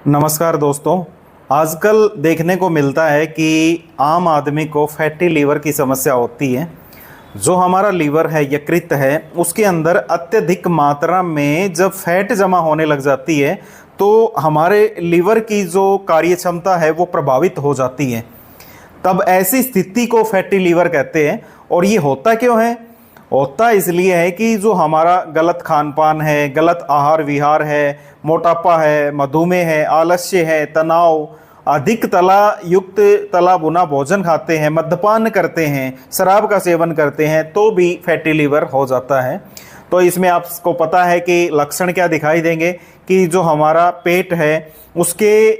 नमस्कार दोस्तों। आजकल देखने को मिलता है कि आम आदमी को फैटी लीवर की समस्या होती है। जो हमारा लीवर है, यकृत है, उसके अंदर अत्यधिक मात्रा में जब फैट जमा होने लग जाती है तो हमारे लीवर की जो कार्य क्षमता है वो प्रभावित हो जाती है। तब ऐसी स्थिति को फैटी लीवर कहते हैं। और ये होता क्यों है? होता इसलिए है कि जो हमारा गलत खान पान है, गलत आहार विहार है, मोटापा है, मधुमेह है, आलस्य है, तनाव, अधिक तला युक्त तला भुना भोजन खाते हैं, मद्यपान करते हैं, शराब का सेवन करते हैं तो भी फैटी लीवर हो जाता है। तो इसमें आपको पता है कि लक्षण क्या दिखाई देंगे कि जो हमारा पेट है उसके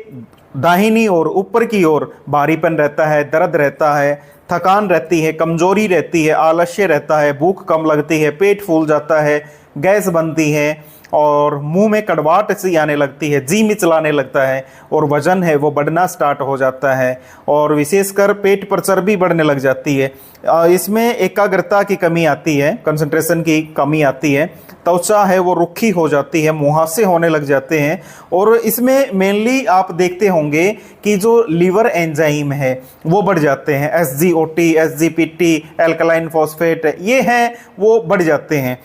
दाहिनी ओर, ऊपर की ओर भारीपन रहता है, दर्द रहता है, थकान रहती है, कमजोरी रहती है, आलस्य रहता है, भूख कम लगती है, पेट फूल जाता है, गैस बनती है और मुंह में कड़वाहट सी आने लगती है, जी मिचलाने लगता है और वजन है वो बढ़ना स्टार्ट हो जाता है और विशेषकर पेट पर चर्बी बढ़ने लग जाती है। इसमें एकाग्रता की कमी आती है, कंसंट्रेशन की कमी आती है, त्वचा है वो रुक्खी हो जाती है, मुहासे होने लग जाते हैं। और इसमें मेनली आप देखते होंगे कि जो लीवर एंजाइम है वो बढ़ जाते हैं, SGOT, SGPT, एल्कलाइन फॉस्फेट, ये हैं वो बढ़ जाते हैं।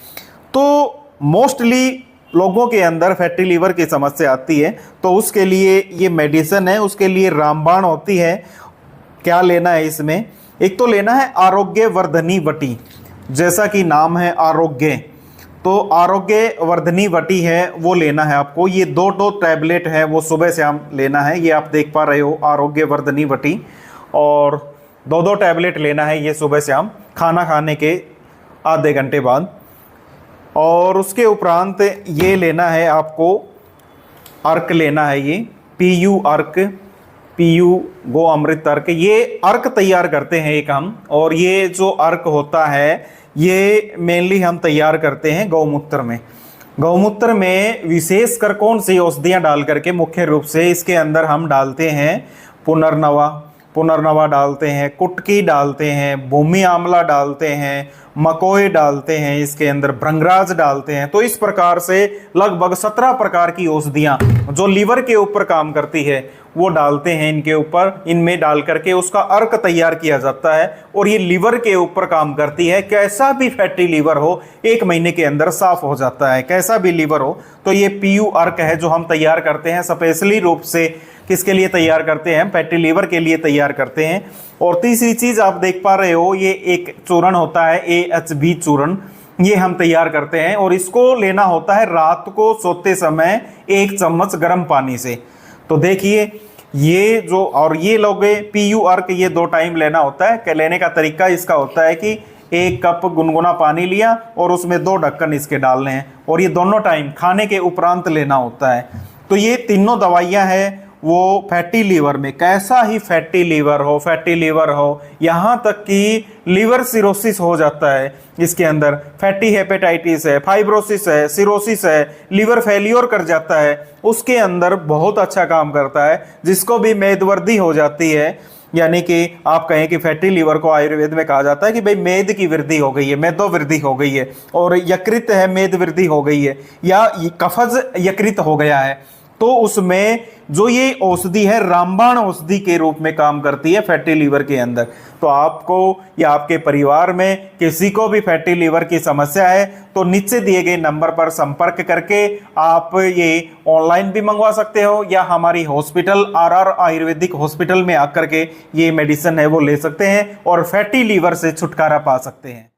तो मोस्टली लोगों के अंदर फैटी लीवर की समस्या आती है तो उसके लिए ये मेडिसिन है, उसके लिए रामबाण होती है। क्या लेना है इसमें? एक तो लेना है आरोग्य वर्धनी वटी, जैसा कि नाम है आरोग्य, तो आरोग्य वर्धनी वटी है वो लेना है आपको। ये दो टैबलेट है वो सुबह शाम लेना है। ये आप देख पा रहे हो आरोग्य वर्धनी वटी, और दो टैबलेट लेना है ये सुबह शाम खाना खाने के आधे घंटे बाद। और उसके उपरांत ये लेना है आपको अर्क लेना है, ये PU अर्क, PU गो अमृत अर्क, ये अर्क तैयार करते हैं एक हम। और ये जो अर्क होता है ये मेनली हम तैयार करते हैं गौमूत्र में। गौमूत्र में विशेषकर कौन सी औषधियाँ डाल करके, मुख्य रूप से इसके अंदर हम डालते हैं पुनर्नवा डालते हैं, कुटकी डालते हैं, भूमि आंवला डालते हैं, मकोई डालते हैं, इसके अंदर भृंगराज डालते हैं। तो इस प्रकार से लगभग 17 प्रकार की औषधियाँ जो लीवर के ऊपर काम करती है वो डालते हैं इनके ऊपर। इनमें डाल करके उसका अर्क तैयार किया जाता है और ये लीवर के ऊपर काम करती है। कैसा भी फैटी लीवर हो 1 महीने के अंदर साफ हो जाता है, कैसा भी लीवर हो। तो ये PU अर्क है जो हम तैयार करते हैं स्पेशली रूप से। किसके लिए तैयार करते हैं? फैटी लीवर के लिए तैयार करते हैं। और तीसरी चीज आप देख पा रहे हो, ये एक चूर्ण होता है AHB चूर्ण, ये हम तैयार करते हैं और इसको लेना होता है रात को सोते समय 1 चम्मच गर्म पानी से। तो देखिए ये जो, और ये लोगे PU अर्क, ये 2 टाइम लेना होता है। लेने का तरीका इसका होता है कि 1 कप गुनगुना पानी लिया और उसमें 2 ढक्कन इसके डालने हैं और ये दोनों टाइम खाने के उपरांत लेना होता है। तो ये तीनों दवाइयाँ हैं वो फैटी लीवर में। कैसा ही फैटी लीवर हो, यहाँ तक कि लीवर सिरोसिस हो जाता है, इसके अंदर फैटी हेपेटाइटिस है, फाइब्रोसिस है, सिरोसिस है, लीवर फेलियर कर जाता है, उसके अंदर बहुत अच्छा काम करता है। जिसको भी मेदवर्दी हो जाती है, यानी कि आप कहें कि फैटी लीवर को आयुर्वेद में कहा जाता है कि भाई मेद की वृद्धि हो गई है, मेदोवृद्धि हो गई है, और यकृत है मेद वृद्धि हो गई है, या कफज यकृत हो गया है, तो उसमें जो ये औषधि है रामबाण औषधि के रूप में काम करती है फैटी लीवर के अंदर। तो आपको या आपके परिवार में किसी को भी फैटी लीवर की समस्या है तो नीचे दिए गए नंबर पर संपर्क करके आप ये ऑनलाइन भी मंगवा सकते हो या हमारी हॉस्पिटल RR आयुर्वेदिक हॉस्पिटल में आकर के ये मेडिसिन है वो ले सकते हैं और फैटी लीवर से छुटकारा पा सकते हैं।